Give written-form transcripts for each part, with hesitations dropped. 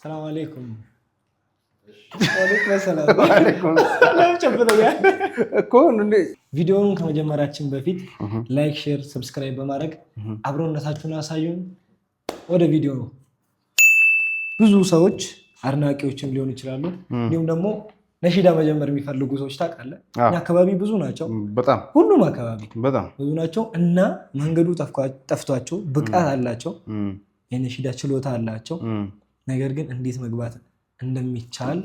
السلام عليكم. وعليكم السلام. وعليكم السلام. ጨብጠኛ ኮን ቪዲዮውን ከመጀመራችን በፊት ላይክ፣ ሼር፣ ሰብስክራይብ በማድረግ አብሮነታችሁን አሳዩን። ወደ ቪዲዮ ነው። ብዙ ሰዎች አድናቂዎችም ሊሆኑ ይችላሉ፣ እንዲሁም ደግሞ ነሺዳ መጀመር የሚፈልጉ ሰዎች ታውቃለህ፣ እኛ አካባቢ ብዙ ናቸው። በጣም ሁሉም አካባቢ በጣም ብዙ ናቸው እና መንገዱ ጠፍቷቸው ብቃት አላቸው፣ የነሺዳ ችሎታ አላቸው። ነገር ግን እንዴት መግባት እንደሚቻል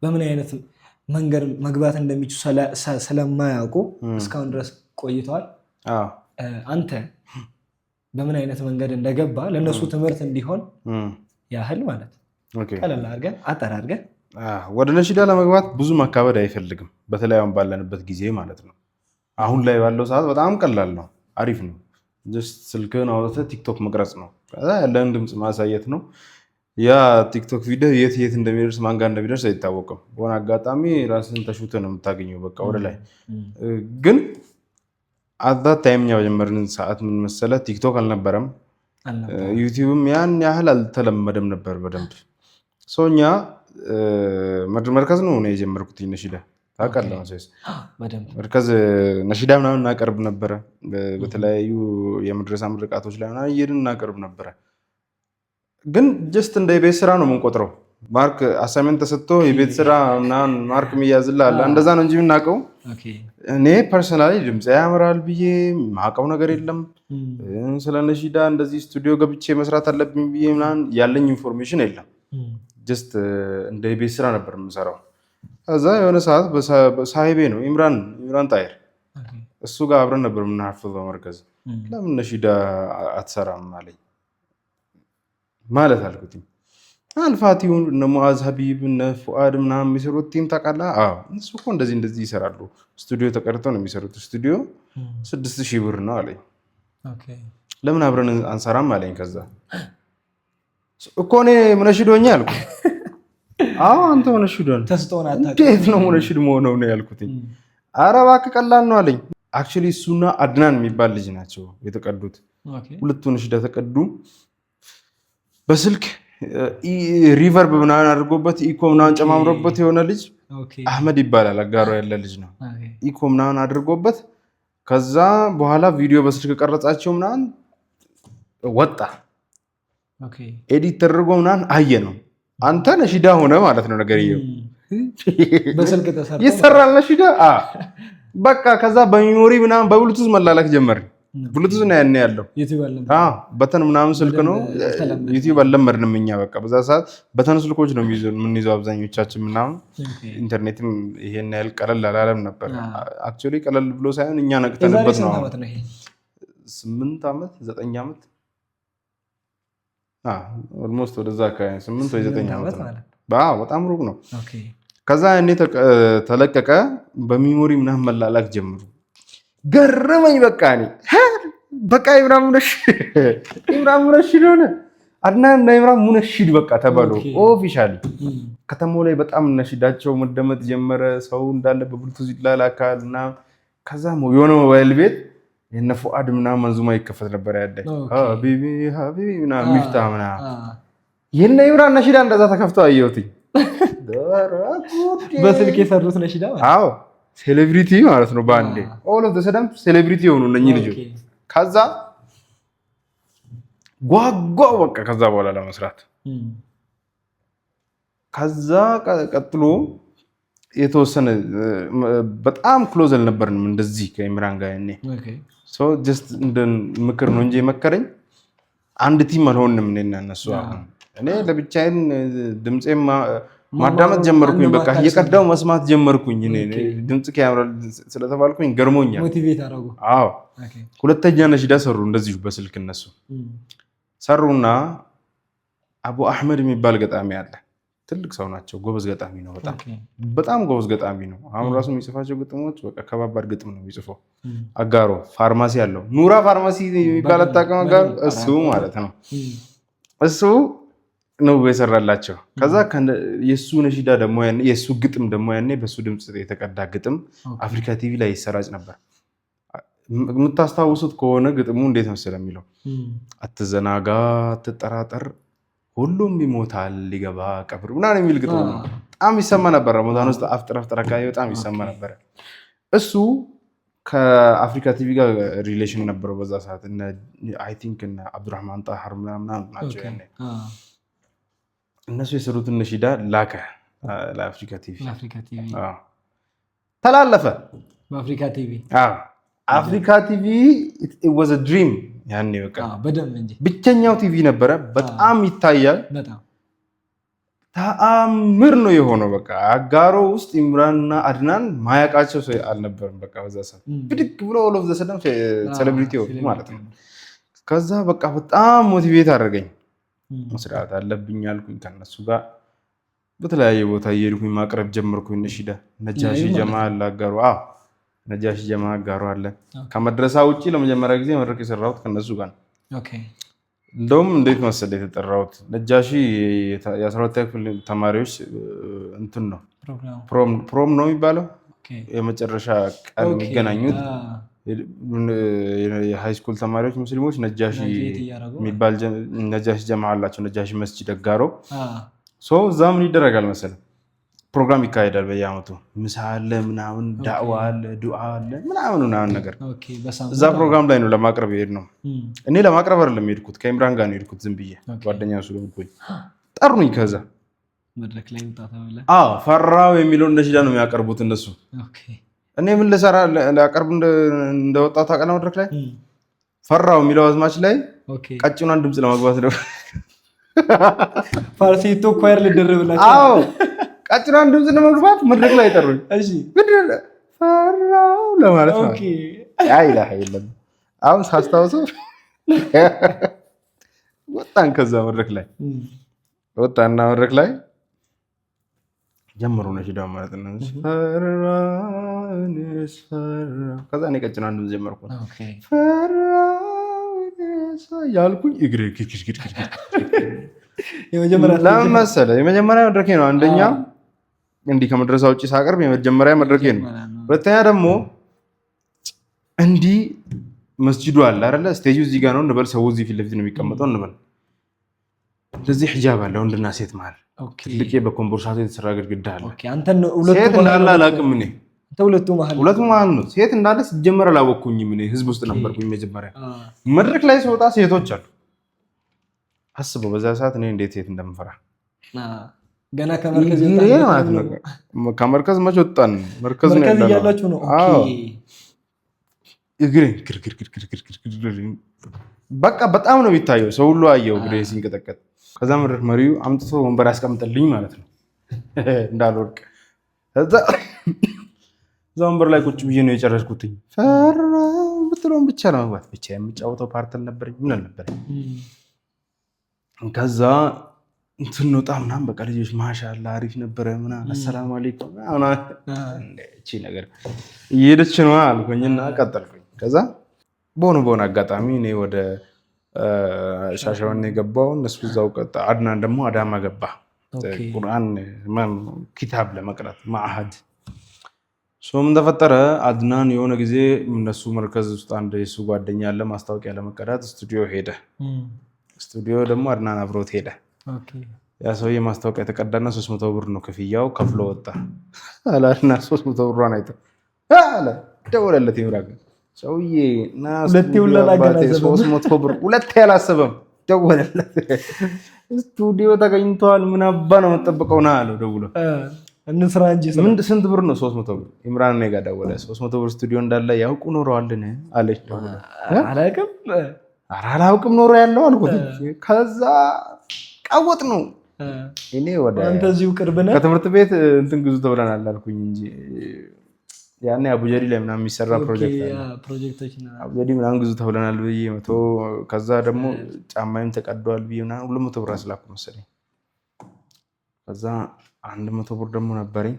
በምን አይነት መንገድ መግባት እንደሚችሉ ስለማያውቁ እስካሁን ድረስ ቆይተዋል። አንተ በምን አይነት መንገድ እንደገባ ለነሱ ትምህርት እንዲሆን ያህል ማለት ቀለል አድርገህ አጠር አድርገህ። ወደ ነሺዳ ለመግባት ብዙ ማካበድ አይፈልግም፣ በተለይ አሁን ባለንበት ጊዜ ማለት ነው። አሁን ላይ ባለው ሰዓት በጣም ቀላል ነው፣ አሪፍ ነው። ጀስት ስልክህን አውጥተህ ቲክቶክ መቅረጽ ነው፣ ከዛ ያለህን ድምፅ ማሳየት ነው። ያ ቲክቶክ ቪዲዮ የት እንደሚደርስ ማን ጋር እንደሚደርስ አይታወቅም። በሆነ አጋጣሚ ራስን ተሹተህ ነው የምታገኘው፣ በቃ ወደ ላይ። ግን አዛት ታይምኛ በጀመርን ሰዓት ምን መሰለህ፣ ቲክቶክ አልነበረም፣ ዩቲዩብም ያን ያህል አልተለመደም ነበር በደንብ። ሰውኛ መርከዝ ነው ነው የጀመርኩት ነሺዳ ታውቃለህ መቼስ። መርከዝ ነሺዳ ምናምን እናቀርብ ነበረ፣ በተለያዩ የመድረሳ ምርቃቶች ላይ ምናምን እየሄድን እናቀርብ ነበረ። ግን ጀስት እንደ የቤት ስራ ነው የምንቆጥረው። ማርክ አሳይመንት ተሰጥቶ የቤት ስራ ምናምን ማርክ የሚያዝልህ እንደዛ ነው እንጂ የምናውቀው። እኔ ፐርሰናሊ ድምፅ ያምራል ብዬ ማውቀው ነገር የለም። ስለ ነሺዳ እንደዚህ ስቱዲዮ ገብቼ መስራት አለብኝ ብዬ ምናምን ያለኝ ኢንፎርሜሽን የለም። ጀስት እንደ የቤት ስራ ነበር የምሰራው። ከዛ የሆነ ሰዓት ሳሂቤ ነው ኢምራን ጣይር፣ እሱ ጋር አብረን ነበር የምናሐፍዘው መርከዝ። ለምን ነሺዳ አትሰራም አለኝ ማለት አልኩትኝ። አልፋቲውን እነ ሙአዝ ሀቢብ እነ ፉአድ ምናምን የሚሰሩት ቲም ታውቃለህ? እሱ እኮ እንደዚህ ይሰራሉ። ስቱዲዮ ተቀርተው ነው የሚሰሩት። ስቱዲዮ 6000 ብር ነው አለኝ። ለምን አብረን አንሰራም አለኝ። ከዛ እኮ እኔ ሙነሺድ ሆኜ አልኩ። አንተ ሙነሺድ ሆነ እንዴት ነው ሙነሺድ መሆነው ነው ያልኩትኝ። ኧረ እባክህ ቀላል ነው አለኝ። አክቹዋሊ እሱና አድናን የሚባል ልጅ ናቸው የተቀዱት። ሁለቱ ነሺዳ ተቀዱ በስልክ ሪቨርብ ምናምን አድርጎበት ኢኮ ምናምን ጨማምሮበት የሆነ ልጅ አህመድ ይባላል፣ አጋሮ ያለ ልጅ ነው። ኢኮ ምናምን አድርጎበት ከዛ በኋላ ቪዲዮ በስልክ ቀረጻቸው ምናምን ወጣ። ኤዲት ተደርጎ ምናምን አየ ነው። አንተ ነሺዳ ሆነ ማለት ነው ነገር በስልክ ይሰራል ነሺዳ በቃ። ከዛ በሚሞሪ ምናምን በብሉቱዝ መላላክ ጀመርን። ብሉቱዝ ነው ያኔ ያለው፣ በተን ምናምን ስልክ ነው። ዩቲዩብ አልለመድንም እኛ። በቃ በዛ ሰዓት በተን ስልኮች ነው የምንይዘው አብዛኞቻችን ምናምን። ኢንተርኔትም ይሄን ያህል ቀለል አላለም ነበር። አክቹዋሊ ቀለል ብሎ ሳይሆን እኛ ነቅተንበት ነው። 8 ዓመት 9 ዓመት ኦልሞስት ወደዛ አካባቢ 8 ወይ 9 ዓመት ነው። በጣም ሩቅ ነው። ከዛ ያኔ ተለቀቀ። በሚሞሪ ምናምን መላላክ ጀምሩ። ገረመኝ። በቃ ኢምራን ሙነሺድ ሆነ። አድናን እና ኢምራን ሙነሺድ በቃ ተባሉ ኦፊሻሊ። ከተማው ላይ በጣም ነሺዳቸው መደመጥ ጀመረ። ሰው እንዳለ በብሉቱዝ ይላላካል እና ከዛ የሆነ ሞባይል ቤት የነ ፉአድ ምናምን መንዙማ ይከፈት ነበር ያለ ሀቢቢ ሀቢቢ ምናምን ሚፍታህ ምናምን የነ ኢምራን ነሺዳ እንደዛ ተከፍቶ አየሁትኝ። በስልክ የሰሩት ነሺዳ ሴሌብሪቲ ማለት ነው በአንዴ ኦል ኦፍ ዘ ሰደን ሴሌብሪቲ የሆኑ እነኚህ ልጆች። ከዛ ጓጓው በቃ ከዛ በኋላ ለመስራት። ከዛ ቀጥሎ የተወሰነ በጣም ክሎዝ አልነበርንም እንደዚህ ከኢምራን ጋር ያኔ። ሶ ጀስት እንደ ምክር ነው እንጂ የመከረኝ አንድ ቲም አልሆንም እኔና እነሱ። እኔ ለብቻዬን ድምጼን ማዳመጥ ጀመርኩኝ። በቃ እየቀዳው መስማት ጀመርኩኝ። እኔ ድምጽ ያምራል ስለተባልኩኝ ገርሞኛል። ሞቲቬት አደረጉ። ሁለተኛ ነሺዳ ሰሩ እንደዚሁ በስልክ እነሱ ሰሩና አቡ አህመድ የሚባል ገጣሚ አለ። ትልቅ ሰው ናቸው። ጎበዝ ገጣሚ ነው። በጣም ጎበዝ ገጣሚ ነው። አሁን ራሱ የሚጽፋቸው ግጥሞች በቃ ከባባድ ግጥም ነው የሚጽፈው። አጋሮ ፋርማሲ አለው። ኑራ ፋርማሲ የሚባል አጣቀም አጋሮ እሱ ማለት ነው። እሱ ነው የሰራላቸው። ከዛ የሱ ነሺዳ ደግሞ ያኔ የሱ ግጥም ደግሞ ያኔ በሱ ድምጽ የተቀዳ ግጥም አፍሪካ ቲቪ ላይ ይሰራጭ ነበር። የምታስታውሱት ከሆነ ግጥሙ እንዴት መሰለ የሚለው አትዘናጋ፣ አትጠራጠር፣ ሁሉም ይሞታል ሊገባ ቀብር ምናምን የሚል ግጥም ነው። በጣም ይሰማ ነበር። ረመዳን ውስጥ አፍጥር አካባቢ በጣም ይሰማ ነበር። እሱ ከአፍሪካ ቲቪ ጋር ሪሌሽን ነበረው በዛ ሰዓት። አይ ቲንክ እነ አብዱራህማን ጣሃር ምናምን ናቸው ያኔ። እነሱ የሰሩትን ነሺዳ ላከ ለአፍሪካ ቲቪ ተላለፈ። በአፍሪካ ቲቪ አፍሪካ ቲቪ was a dream ያኔ በቃ ብቸኛው ቲቪ ነበረ። በጣም ይታያል። ተአምር ነው የሆነው። በቃ አጋሮ ውስጥ ኢምራንና አድናን ማያውቃቸው ሰው አልነበረም። በቃ በዛ ሰዓት ብድግ ብሎ ኦል ኦፍ ዘ ሰደን ሴሌብሪቲ ማለት ነው። ከዛ በቃ በጣም ሞቲቬት አደረገኝ። መስራት አለብኝ አልኩኝ። ከነሱ ጋር በተለያየ ቦታ እየሄድኩኝ ማቅረብ ጀመርኩኝ። ነሺዳ ነጃሺ ጀማል አጋሮ ነጃሺ ጀማል አጋሮ አለ። ከመድረሳ ውጪ ለመጀመሪያ ጊዜ መድረክ የሰራሁት ከነሱ ጋር ነው። እንደውም እንዴት መሰለህ የተጠራሁት ነጃሺ የ12ኛ ክፍል ተማሪዎች እንትን ነው ፕሮም ነው የሚባለው የመጨረሻ ቀን የሚገናኙት የሃይ ስኩል ተማሪዎች ሙስሊሞች ነጃሺ የሚባል ነጃሺ ጀማ አላቸው። ነጃሺ መስጂድ አጋሮ እዛ ምን ይደረጋል መሰለህ ፕሮግራም ይካሄዳል በየዓመቱ። ምሳ አለ ምናምን፣ ዳዕዋ አለ፣ ዱዓ አለ ምናምን ነገር። እዛ ፕሮግራም ላይ ነው ለማቅረብ ይሄድ ነው። እኔ ለማቅረብ አይደለም የሄድኩት፣ ከኢምራን ጋር ነው የሄድኩት። ዝም ብዬ ጓደኛ ስለሆንኩኝ ጠሩኝ። ከዛ መድረክ ላይ ወጣ ተብለ ፈራው የሚለውን ነሺዳ ነው የሚያቀርቡት እነሱ። እኔ ምን ልሰራ ላቀርብ እንደወጣሁ ታውቃለህ? መድረክ ላይ ፈራው የሚለው አዝማች ላይ ቀጭኗን ድምፅ ለማግባት ነው። ፋርሲቶ ኳየር ልደርብላችሁ ቀጭኗን ድምፅ ለመግባት መድረክ ላይ ጠሩኝ። ፈራው ለማለት ነው። ኢላሀ ኢላላህ አሁን ሳስታውሰው ወጣን። ከዛ መድረክ ላይ ወጣና መድረክ ላይ ጀመሩ ነሺዳ ማለት ነው። ከዛ እኔ ቀጭኗን ድምፅ ጀመርኩ። ያልኩኝ እግሬ ለምን መሰለህ የመጀመሪያ መድረኬ ነው። አንደኛ እንዲህ ከመድረሳ ውጭ ሳቀርብ የመጀመሪያ መድረኬ ነው። ሁለተኛ ደግሞ እንዲህ መስጂዱ አለ አይደለ? ስቴጁ እዚህ ጋር ነው እንበል፣ ሰው እዚህ ፊት ለፊት ነው የሚቀመጠው እንበል። እንደዚህ ሒጃብ አለ ወንድና ሴት መሀል፣ ትልቅ በኮምቦርሳቶ የተሰራ ግድግዳ አለ። ሴት እንዳለ አላውቅም እኔ። ሁለቱ መሀል ነው። ሴት እንዳለ ሲጀመር አላወቅኩኝም እኔ። ህዝብ ውስጥ ነበርኩኝ መጀመሪያ። መድረክ ላይ ስወጣ ሴቶች አሉ። አስበው በዛ ሰዓት እኔ እንዴት ሴት እንደምፈራ ገና ከመርከዝ መች ወጣን? መርከዝ ነው። እግሬ በቃ በጣም ነው የሚታየው። ሰው ሁሉ አየው እግሬ ሲንቀጠቀጥ። ከዛ መድረክ መሪው አምጥቶ ወንበር ያስቀምጠልኝ ማለት ነው እንዳልወድቅ። እዛ ወንበር ላይ ቁጭ ብዬ ነው የጨረስኩትኝ። ፈራው ብትለውን ብቻ ለመግባት ብቻ የምጫወተው ፓርት አልነበረኝ ምን አልነበረኝ። ከዛ ስንወጣ ምናምን በቃ ልጆች ማሻላ አሪፍ ነበረ ምናምን አሰላሙ አለይኩም እቺ ነገር እየሄደች ነው አልኩኝና ቀጠልኩኝ። ከዛ በሆነ አጋጣሚ እኔ ወደ ሻሸመኔ የገባው እነሱ እዛው ቀጣ። አድናን ደግሞ አዳማ ገባ ቁርአን ኪታብ ለመቅራት ማዕሀድ። ምን ተፈጠረ? አድናን የሆነ ጊዜ እነሱ መርከዝ ውስጥ አንድ የሱ ጓደኛ ያለ ማስታወቂያ ለመቀዳት ስቱዲዮ ሄደ። ስቱዲዮ ደግሞ አድናን አብሮት ሄደ። ያ ሰውዬ ማስታወቂያ የተቀዳና 300 ብር ነው ክፍያው። ከፍሎ ወጣ አላና 300 ብሯን አይቶ አለ ደወለለት። ይምራግ ሰውዬ ና 300 ብር ሁለቴ አላሰበም። ደወለለት። ስቱዲዮ ተገኝቷል። ምን አባ ነው የምጠብቀው? ና አለው ደውሎ እንስራ እንጂ ስንት ብር ነው? 300 ብር። ኢምራን እኔ ጋር ደወለ። 300 ብር ስቱዲዮ እንዳለ ያውቁ ኖረዋልን አለች። አላውቅም ኖሮ ያለው አልኩት። ከዛ ቀወጥ ነው እኔ ወደ አንተዚሁ ቅርብ ነህ ከትምህርት ቤት እንትን ግዙ ተብለናል አልኩኝ እንጂ ያኔ አቡጀዲ ላይ ምናምን የሚሰራ ፕሮጀክት አለ። አቡጀዲ ምናምን ግዙ ተብለናል ብዬ መቶ ከዛ ደግሞ ጫማይም ተቀደዋል ብዬ ምናምን 200 ብር አስላኩ መሰለኝ። ከዛ 100 ብር ደግሞ ነበረኝ።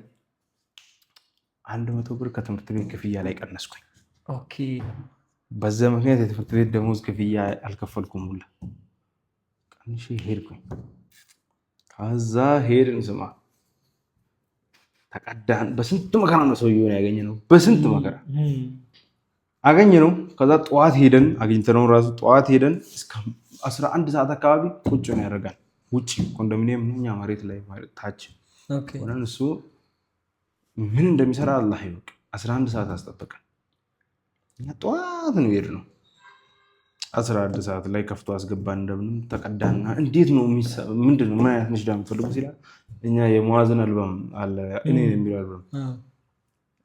100 ብር ከትምህርት ቤት ክፍያ ላይ ቀነስኩኝ። በዛ ምክንያት የትምህርት ቤት ደሞዝ ክፍያ አልከፈልኩም ሁላ ቀንሼ ሄድኩኝ። ከዛ ሄድን ስማ ተቀዳን። በስንት መከራ ነው ሰውዬውን ያገኘነው፣ በስንት መከራ አገኘነው። ከዛ ጠዋት ሄደን አግኝተነው ራሱ ጠዋት ሄደን እስከ 11 ሰዓት አካባቢ ቁጭ ነው ያደርጋል። ውጭ ኮንዶሚኒየም ነው፣ እኛ መሬት ላይ ታች ሆነን እሱ ምን እንደሚሰራ አላህ ይወቅ። 11 ሰዓት አስጠበቀን። እኛ ጠዋት ነው የሄድነው። 11 ሰዓት ላይ ከፍቶ አስገባን። እንደምንም ተቀዳና እንዴት ነው ምንድን ነው ምን አይነት ነሽዳ የምትፈልጉ ሲላል እኛ የሙአዝን አልበም አለ እኔ የሚለው አልበም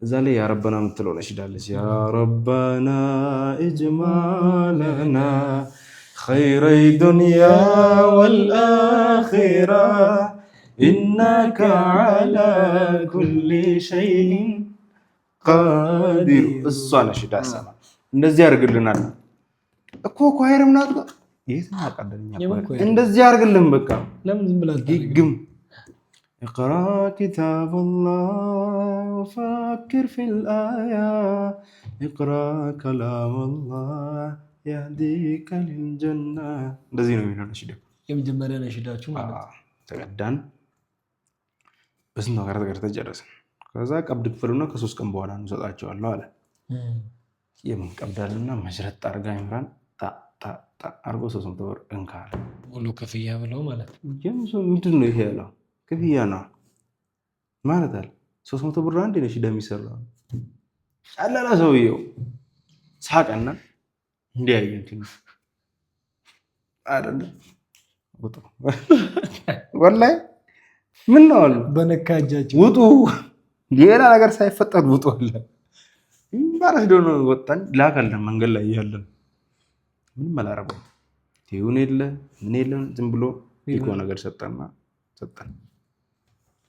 እዛ ላይ ያ ረበና የምትለው ነሽዳ አለች። ያ ረበና እጅማለና ኸይረይ ዱንያ ወልአኺራ ኢነከ ዐላ ኩሊ ሸይኢን ቃዲር። እሷ ነሽዳ ሰማ እንደዚህ ያደርግልናል እኮ ኳይርም ናት ጋር የት እናቀደኛ እንደዚህ ያርግልን። በቃ ለምን ዝም ብላ ግም اقرا كتاب الله وفكر في الايه اقرا كلام الله يهديك للجنه እንደዚህ ነው የሚለው ነሽዳ። የመጀመሪያ ነሽዳችሁ ማለት ተቀዳን። በስንት ነገር ተጨረስን። ከዛ ቀብድ ክፈሉና ከ3 ቀን በኋላ እንሰጣቸዋለሁ አለ። የምን ቀብዳልና መሽረጥ አርጋ ይምራን አርጎ 300 ብር እንካል ሙሉ ክፍያ ብለው ማለት ነው። ምንድን ነው ይሄ ያለው? ክፍያ ነው ማለት አለ። 300 ብር አንድ ነሽዳ የሚሰራው ጫላላ ሰውየው ሳቀና እንዲያየን አይደል ወጡ ወላሂ ምን ነው አሉ በነካጃቸው ውጡ፣ ሌላ ነገር ሳይፈጠር ውጡ አለ። ባራሽ ደው ነው ወጣን። ላካለን መንገድ ላይ ያለን ምንም አላረገው ይሁን የለ ምን የለ ዝም ብሎ ኢኮ ነገር ሰጠና ሰጠን።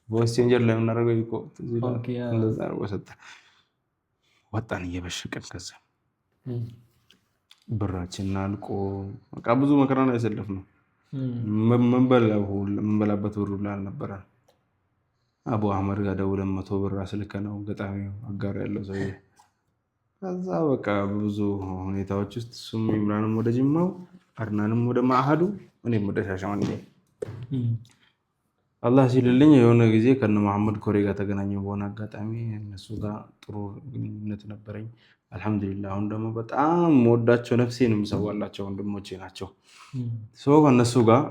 ቮይስቼንጀር ላይ እናደርገው ኢኮ እንደዛ አርጎ ሰጠን። ወጣን እየበሸቀን። ከዛ ብራችን አልቆ በቃ ብዙ መከራ ነው ያሰለፍነው። መንበላበት ብሩ ላይ አልነበረ። አቡ አህመድ ጋር ደውለን 100 ብር አስልከነው ገጣሚው አጋር ያለው ሰውዬ። ከዛ በቃ ብዙ ሁኔታዎች ውስጥ እሱም ኢምራንም ወደ ጅማው አድናንም ወደ ማዕሃዱ እኔም ወደ ሻሸመኔ አላህ ሲልልኝ የሆነ ጊዜ ከነ መሐመድ ኮሬ ጋር ተገናኘው። በሆነ አጋጣሚ እነሱ ጋር ጥሩ ግንኙነት ነበረኝ አልহামዱሊላህ። አሁን ደግሞ በጣም ወዳቸው ነፍሴን የምሰዋላቸው ወንድሞቼ ናቸው። ከነሱ ጋር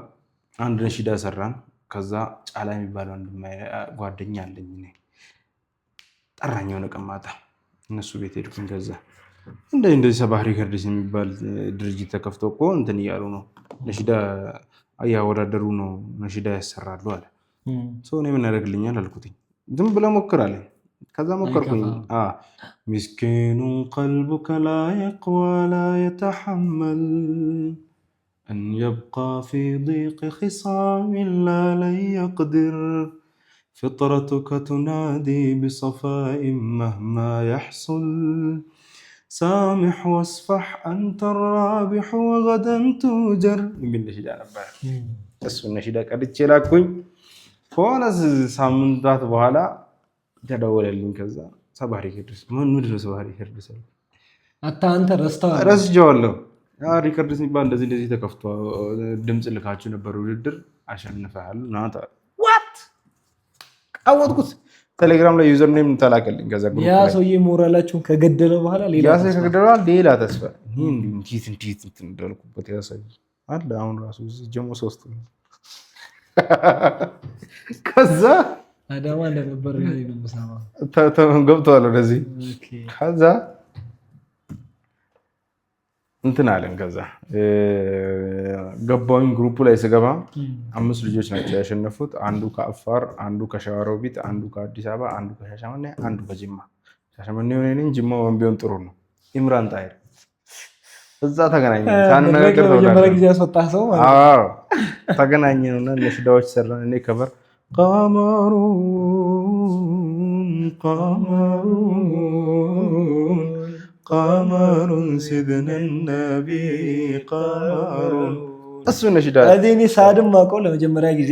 አንድ ነሽዳ ሰራን። ከዛ ጫላ የሚባል ወንድም ጓደኛ አለኝ እኔ ጠራኝ። የሆነ ቀን ማታ እነሱ ቤት ሄድኩኝ። ከዛ እንደዚህ ሰባህሪ ከርዲስ የሚባል ድርጅት ተከፍቶ እኮ እንትን እያሉ ነው ነሽዳ እያወዳደሩ ነው ነሽዳ ያሰራሉ አለ። እኔ ምን ያደርግልኛል አልኩትኝ። ዝም ብለህ ሞክር አለኝ። ከዛ ሞከርኩኝ። ምስኪኑ ቀልቡከ ላ የቅዋ ላ የተሐመል أن يبقى في ضيق خصام لا لن يقدر فطرتك تنادي بصفاء مهما يحصل سامح واصفح أنت الرابح وغدا توجر من نشيد نبر اسم النشيد قدتش لاكوኝ ሆነ ሳምንታት በኋላ ተደወለልኝ። ከዛ ሰባሪ ሄድስ ምንድነው ሰባሪ ሄድስ አንተ ረስተዋለሁ ያ ሪከርድስ የሚባል እንደዚህ ተከፍቶ ድምጽ ልካችሁ ነበር ውድድር አሸንፈሃል ናታ ዋት አወጥኩት። ቴሌግራም ላይ ዩዘር ኔም ተላከልኝ። ከዛ ግሩፕ ያ ሰውዬ ሞራላችሁን ከገደለ በኋላ ሌላ ተስፋ እንዴት እንደልኩበት ያሳይ አለ። አሁን ራሱ ጀሞ 3 ከዛ አዳማ እንደነበር ነው መስማማ ገብቷል ወደዚህ። ከዛ እንትን አለን። ከዛ ገባሁኝ ግሩፕ ላይ ስገባ 5 ልጆች ናቸው ያሸነፉት። አንዱ ከአፋር፣ አንዱ ከሸዋሮቢት፣ አንዱ ከአዲስ አበባ፣ አንዱ ከሻሸመኔ፣ አንዱ ከጅማ። ሻሸመኔ ሆነ ነኝ ጅማ ወንቢውን ጥሩ ነው። ኢምራን ጣይር እዛ ተገናኘን። ሳንነግር የመጀመሪያ ጊዜ ያስወጣህ ሰው ማለት ነው። አዎ ተገናኘንና ነሽዳዎች ሰራን። እኔ ከበር ቀመሩን ሲድነ ነቢ ቀመሩን እሱ ነሽዳ እኔ ሳድም ማውቀው ለመጀመሪያ ጊዜ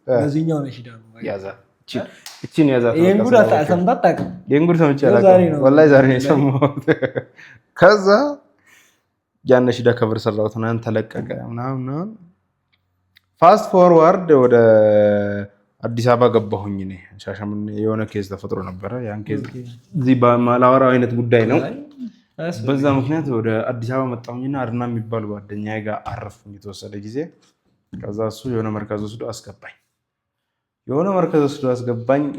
በዚህኛው ነሽዳ ነው። እቺን ያዛት የእንጉድ አታሰምታት ታውቅ የእንጉድ ሰምቼ አላውቅም ወላሂ ዛሬ ነው የሰማሁት። ከዛ ያን ነሽዳ ከበር ሰራሁት እና ተለቀቀ ምናምን። ፋስት ፎርዋርድ ወደ አዲስ አበባ ገባሁኝ። እኔ ሻሸመኔ የሆነ ኬዝ ተፈጥሮ ነበረ። ያን ኬዝ እዚህ በማላወራው አይነት ጉዳይ ነው። በዛ ምክንያት ወደ አዲስ አበባ መጣሁኝና አድና የሚባል ጓደኛዬ ጋር አረፍኩኝ የተወሰነ ጊዜ። ከዛ እሱ የሆነ መርከዝ ወስዶ አስገባኝ።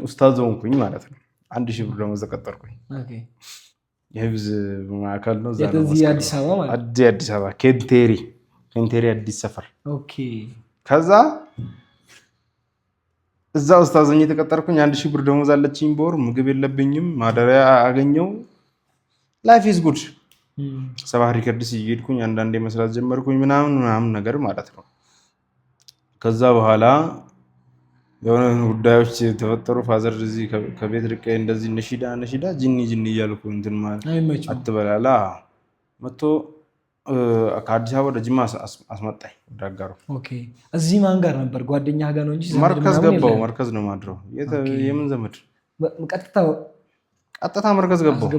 ኡስታዝ ሆንኩኝ ማለት ነው። 1000 ብር ደግሞ ተቀጠርኩኝ። የህብዝ ማዕከል ነው አዲስ አበባ ኬንቴሪ አዲስ ሰፈር። ከዛ እዛ ኡስታዝ ሆኜ የተቀጠርኩኝ። 1000 ብር ደሞዝ አለችኝ በወር። ምግብ የለብኝም፣ ማደሪያ አገኘው። ላይፍ ኢዝ ጉድ። ሰባህ ሪከርድስ እየሄድኩኝ አንዳንዴ መስራት ጀመርኩኝ ምናምን ነገር ማለት ነው። ከዛ በኋላ የሆነ ጉዳዮች ተፈጠሩ። ፋዘር እዚህ ከቤት ርቄ እንደዚህ ነሺዳ ጅኒ እያልኩ እንትን ማለት አትበላላ መጥቶ ከአዲስ አበባ ወደ ጅማ አስመጣኝ ወደ አጋሮ። እዚህ ማን ጋር ነበር? ጓደኛ ጋር ነው እንጂ መርከዝ ገባው። መርከዝ ነው ማድረው። የምን ዘመድ? ቀጥታ መርከዝ ገባው።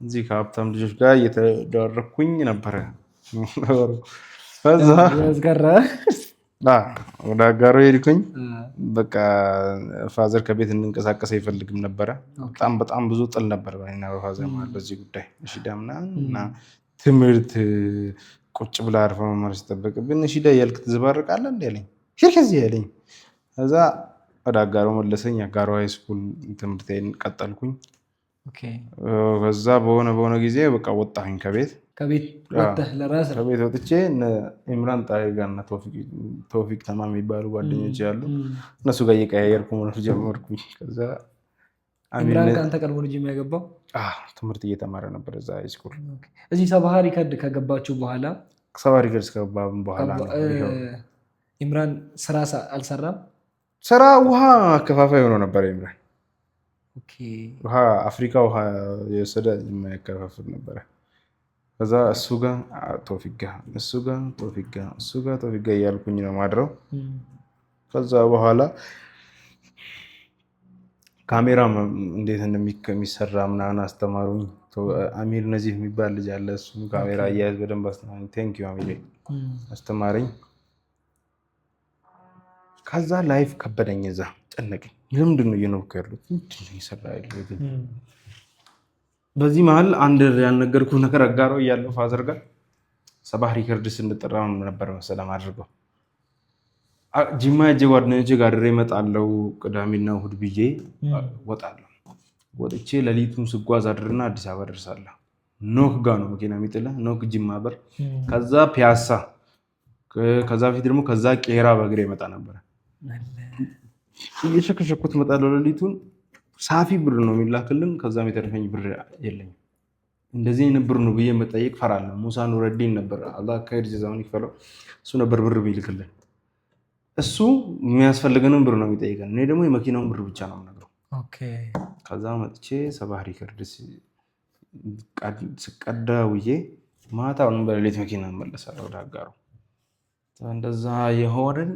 እዚህ ከሀብታም ልጆች ጋር እየተደረኩኝ ነበረ። ከዛ ወደ አጋሮ ሄድኩኝ። በቃ ፋዘር ከቤት እንንቀሳቀስ አይፈልግም ነበረ። በጣም ብዙ ጥል ነበር በእኔና በፋዘር ማለት በዚህ ጉዳይ። ነሺዳ ምናምን ትምህርት ቁጭ ብላ አርፈ መማር ሲጠበቅብን ነሺዳ እያልክ ትዝባርቃለህ እንደ ያለኝ ከዚህ ያለኝ። ከዛ ወደ አጋሮ መለሰኝ። አጋሮ ሃይስኩል ትምህርቴን ቀጠልኩኝ። ከዛ በሆነ ጊዜ በቃ ወጣሁኝ ከቤት ወጥቼ ኢምራን ጣይጋና ቶፊቅ ተማም የሚባሉ ጓደኞች ያሉ እነሱ ጋር እየቀያየርኩ መኖር ጀመርኩኝ። ከዛ ኢምራን ከአንተ ቀድሞ ልጅ የሚያገባው ትምህርት እየተማረ ነበር እዛ ሃይስኩል። እዚህ ሰባህ ሪከርድ ከገባችሁ በኋላ ኢምራን ስራ አልሰራም። ስራ ውሃ አከፋፋይ ሆኖ ነበር ኢምራን። ውሃ አፍሪካ ውሃ የወሰደ የማያከፋፍል ነበረ። ከዛ እሱ ጋር ቶፊቅ ጋር እያልኩኝ ነው ማድረው። ከዛ በኋላ ካሜራ እንዴት እንደሚሰራ ምናምን አስተማሩኝ። አሚር ነዚፍ የሚባል ልጅ አለ። እሱ ካሜራ እያያዝ በደንብ አስተማረኝ። ቴንክ ዩ አሚር አስተማረኝ። ከዛ ላይፍ ከበደኝ። እዛ ጨነቀኝ። ለምንድን ነው እየኖርኩ ያሉት? ምንድን ነው እየሰራ ያሉት? በዚህ መሀል አንድ ያልነገርኩ ነገር አጋሮ እያለሁ ፋዘር ጋር ሰባህ ሪከርድስ እንድጠራ ነበር መሰለህ አድርገው ጅማ ሄጄ ጓደኞቼ ጋር ድሬ እመጣለሁ። ቅዳሜና እሑድ ብዬ ወጣለሁ። ወጥቼ ሌሊቱን ስጓዝ አድርና አዲስ አበባ ደርሳለሁ። ኖክ ጋር ነው መኪና የሚጥልህ። ኖክ ጅማ በር፣ ከዛ ፒያሳ፣ ከዛ ፊት ደግሞ ከዛ ቄራ በእግሬ እመጣ ነበር። እየሸከሸኩት እመጣለሁ። ሌሊቱን ሳፊ ብር ነው የሚላክልን። ከዛም የተረፈኝ ብር የለኝም። እንደዚህ አይነት ብር ነው ብዬ መጠየቅ ፈራለሁ። ሙሳ ኑረዲን ነበር አላህ ከሄድ ጀዛውን ይክፈለው። እሱ ነበር ብር የሚልክልን። እሱ የሚያስፈልገንን ብር ነው የሚጠይቀን። እኔ ደግሞ የመኪናውን ብር ብቻ ነው የምነግረው። ከዛ መጥቼ ሰባህ ሪከርድስ ስቀዳ ውዬ ማታውን በሌሊት መኪና እመለሳለሁ ወደ አጋሮ። እንደዛ የሆነን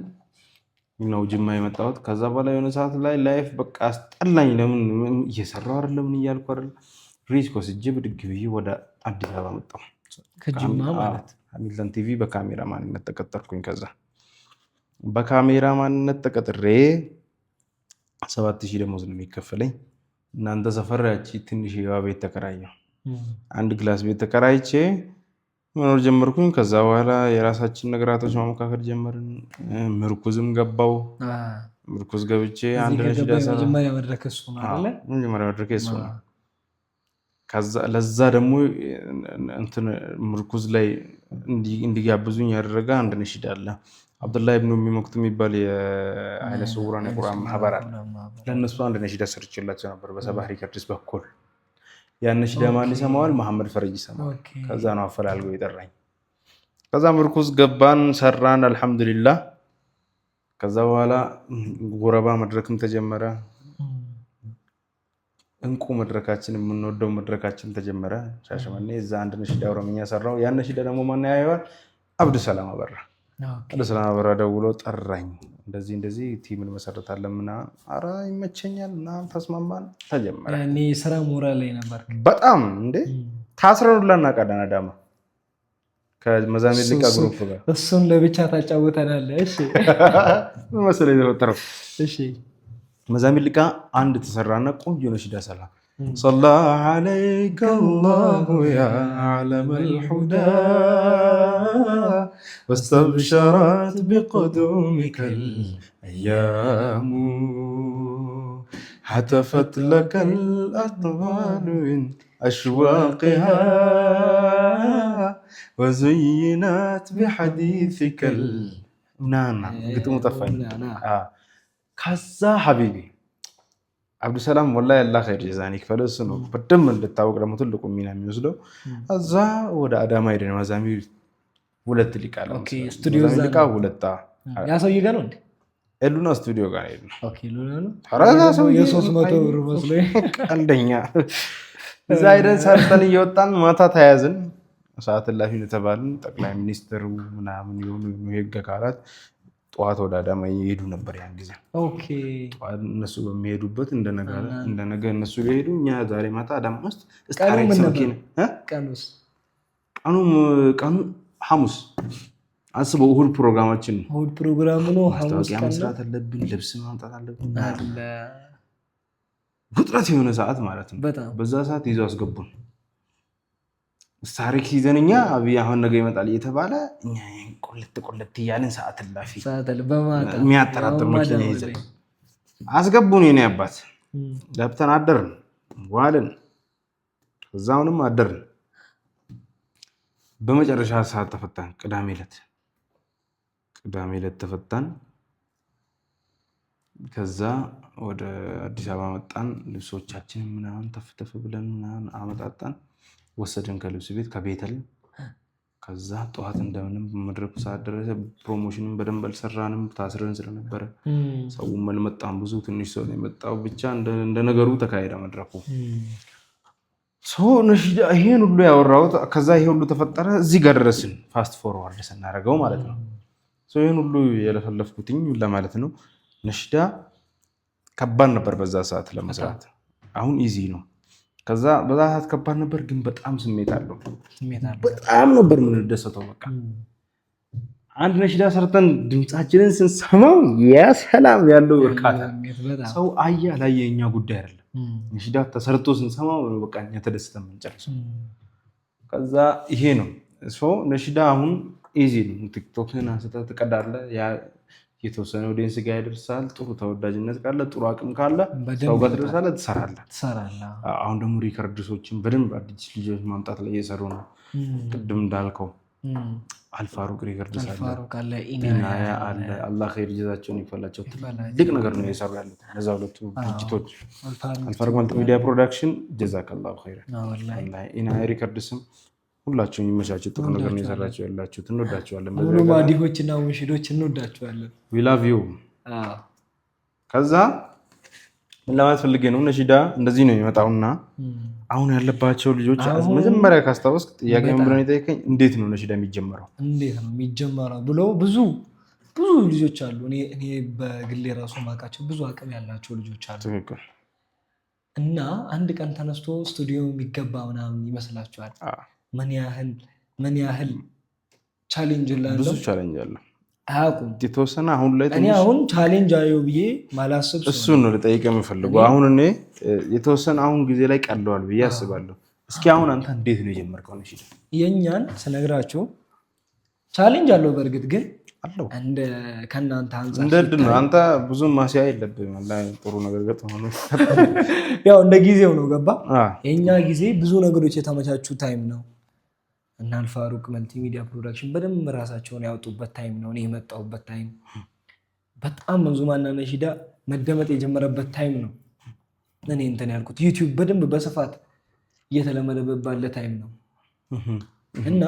ነው ጅማ የመጣሁት። ከዛ በኋላ የሆነ ሰዓት ላይ ላይፍ በቃ አስጠላኝ። ለምን እየሰራሁ አይደለም ምን እያልኩ አይደለም። ሪስክ ወስጄ ብድግ ብዬ ወደ አዲስ አበባ መጣሁ። ከጅማ ማለት ሃሚልተን ቲቪ በካሜራ ማንነት ተቀጠርኩኝ። ከዛ በካሜራ ማንነት ተቀጥሬ 7000 ደሞዝ ነው የሚከፈለኝ። እናንተ ሰፈር ያቺ ትንሽ ቤት ተከራየሁ። አንድ ክላስ ቤት ተከራይቼ መኖር ጀመርኩኝ። ከዛ በኋላ የራሳችን ነገራቶች ማመካከል ጀመርን። ምርኩዝም ገባው። ምርኩዝ ገብቼ አንድ ነሺዳ መጀመሪያ መድረክ እሱ ነው አይደለ? መጀመሪያ መድረክ እሱ ነው። ከዛ ለዛ ደግሞ እንትን ምርኩዝ ላይ እንዲጋብዙኝ ያደረገ አንድ ነሺዳ አለ። አብዱላህ ኢብኑ ኡሚ መክቱም የሚባል የአይነ ስውራን የቁርአን ማህበር አለ። ለእነሱ አንድ ነሺዳ ሰርቼላቸው ነበር በሰባህ ሪከርድስ በኩል። ያን ነሺዳ ማን ይሰማዋል? መሐመድ ፈረጅ ይሰማዋል። ከዛ ነው አፈላልገው የጠራኝ። ከዛ ምርኩዝ ገባን፣ ሰራን፣ አልሐምዱሊላህ። ከዛ በኋላ ጉረባ መድረክም ተጀመረ። እንቁ መድረካችን፣ የምንወደው መድረካችን ተጀመረ ሻሸመኔ። እዛ አንድ ነሺዳ ኦሮምኛ ሰራው። ያን ነሺዳ ደግሞ ማን ያየዋል? አብዱሰላም አበራ። አብዱሰላም አበራ ደውሎ ጠራኝ። እንደዚህ ቲምን መሰረታለን ምናምን። ኧረ ይመቸኛል ምናምን ተስማማን፣ ተጀመረ። ያኔ ስራ ሞራል ላይ ነበር በጣም እንዴ። ታስረኑላ እናውቃለን አዳማ ከመዛሚል ሊቃ ግሩፕ ጋር። እሱን ለብቻ ታጫውተናለህ። እሺ መሰለኝ የተፈጠረው። እሺ መዛሚል ሊቃ አንድ ተሰራና ቆንጆ ነሺዳ ሰራ። صلى عليك الله يا علم الهدى واستبشرت بقدومك الأيام هتفت لك الأطفال من أشواقها وزينت بحديثك نانا قلت مطفين كذا حبيبي عبد السلام والله الله خير جزاني كفلس ነው በደም እንድታወቅ ደግሞ ትልቁ ሚና የሚወስደው እዛ ወደ አዳማ ሄደን ማዛሚር ሁለት ሊቃላ ኦኬ ስቱዲዮ ዛጋ ሁለታ ያ ሰውዬ ጋር ነው እንዴ ኤሉና ስቱዲዮ ጋር ሄድን ኦኬ ሉና ነው ታራዛ ሰው የ300 ብር መስሎኝ አንደኛ እዛ ሄደን ሰርተን እየወጣን ማታ ተያዝን ሰዓት ላፊ ተባልን ጠቅላይ ሚኒስትሩ ምናምን የሆኑ የህግ አካላት ጠዋት ወደ አዳማ ይሄዱ ነበር ያን ጊዜ ኦኬ ጠዋት እነሱ በሚሄዱበት እንደነገ እነሱ ቢሄዱ እኛ ዛሬ ማታ አዳማ ውስጥ ስታረክ ሰኪን ቀኑ ሐሙስ አስበው እሁድ ፕሮግራማችን እሁድ ፕሮግራም ነው ሐሙስ ቀን መስራት አለብን ልብስ ማምጣት አለብን ውጥረት የሆነ ሰዓት ማለት ነው በዛ ሰዓት ይዘው አስገቡን ታሪክ ይዘንኛ አብይ አሁን ነገ ይመጣል እየተባለ እኛ ቆለጥ እያልን ሰዓት ላፊ በማታ የሚያጠራጥር መኪና ይዘን አስገቡን የኔ አባት ገብተን አደርን ዋልን እዛውንም አደርን በመጨረሻ ሰዓት ተፈታን ቅዳሜ ዕለት ተፈታን ከዛ ወደ አዲስ አበባ መጣን ልብሶቻችን ምናምን ተፍተፍ ብለን ምናምን አመጣጣን ወሰደን ከልብስ ቤት ከቤተል ከዛ ጠዋት እንደምንም መድረኩ ሰዓት ደረሰ ፕሮሞሽንም በደንብ አልሰራንም ታስረን ስለነበረ ሰውም አልመጣም ብዙ ትንሽ ሰው ነው የመጣው ብቻ እንደ ነገሩ ተካሄደ መድረኩ ነሺዳ ይሄን ሁሉ ያወራው ከዛ ይሄ ሁሉ ተፈጠረ እዚህ ጋር ደረስን ፋስት ፎርዋርድ ስናደርገው ማለት ነው ይሄን ሁሉ የለፈለፍኩትኝ ለማለት ነው ነሺዳ ከባድ ነበር በዛ ሰዓት ለመስራት አሁን ኢዚ ነው ከዛ በዛ ሰዓት ከባድ ነበር ግን በጣም ስሜት አለው በጣም ነበር ምን ደሰተው በቃ አንድ ነሺዳ ሰርተን ድምጻችንን ስንሰማው ያ ሰላም ያለው እርካታ ሰው አያ ላይ የኛ ጉዳይ አይደለም ነሺዳ ተሰርቶ ስንሰማው በቃ እኛ ተደስተን እንጨርሰው ከዛ ይሄ ነው ነሺዳ አሁን ኢዚ ነው ቲክቶክን አንስተ ተቀዳለ ያ የተወሰነ ኦዲየንስ ጋር ያደርሳል ጥሩ ተወዳጅነት ካለ ጥሩ አቅም ካለ ሰው ጋር ትሰራለህ አሁን ደግሞ ሪከርድሶችን በደንብ አዲስ ልጆች ማምጣት ላይ እየሰሩ ነው ቅድም እንዳልከው አልፋሩቅ ሪከርድስ አለ ኢናያ አለ አላህ ኸይር ጀዛቸውን ይፈላቸው ትልቅ ነገር ነው እየሰሩ ያሉት እነዛ ሁለቱ ድርጅቶች አልፋሩቅ መልቲሚዲያ ፕሮዳክሽን ጀዛከላሁ ኸይር ወላሂ ኢናያ ሪከርድስም ሁላችሁም ይመቻችሁ ጥሩ ነገር ነው የሰራችሁ ያላችሁት እንወዳችኋለን ሁሉ ማዲሆችና ሙሽዶች እንወዳችኋለን we love you ከዛ ምን ለማለት ፈልጌ ነው ነሺዳ እንደዚህ ነው የሚመጣውና አሁን ያለባቸው ልጆች መጀመሪያ ካስታወስክ ጥያቄ ምን ብለን ይጠይቀኝ እንዴት ነው ነሺዳ የሚጀመረው ብሎ ብዙ ልጆች አሉ እኔ በግሌ ራሱ ማቃቸው ብዙ አቅም ያላቸው ልጆች አሉ እና አንድ ቀን ተነስቶ ስቱዲዮ የሚገባ ምናምን ይመስላችኋል ምን ያህል ቻሌንጅ ላለው ብዙ ቻሌንጅ አለ አያውቁም የተወሰነ አሁን ላይ እኔ አሁን ቻሌንጅ አየው ብዬ ማላስብ እሱ ነው ልጠይቅህ የምፈልገው አሁን እኔ የተወሰነ አሁን ጊዜ ላይ ቀለዋል ብዬ አስባለሁ እስኪ አሁን አንተ እንዴት ነው የጀመርከው ነሺዳ የኛን ስነግራችሁ ቻሌንጅ አለው በእርግጥ ግን አለው ከእናንተ አንፃር እንደ እድል ነው አንተ ብዙም ማስያ የለብህም አላህ ጥሩ ነገር ገጥሞ ነው ያው እንደ ጊዜው ነው ገባ የኛ ጊዜ ብዙ ነገሮች የተመቻቹ ታይም ነው እና አልፋሩቅ መልቲሚዲያ ፕሮዳክሽን በደንብ ራሳቸውን ያወጡበት ታይም ነው እኔ የመጣሁበት ታይም በጣም መንዙማና ነሺዳ መደመጥ የጀመረበት ታይም ነው እኔ እንትን ያልኩት ዩቲዩብ በደንብ በስፋት እየተለመደበት ባለ ታይም ነው እና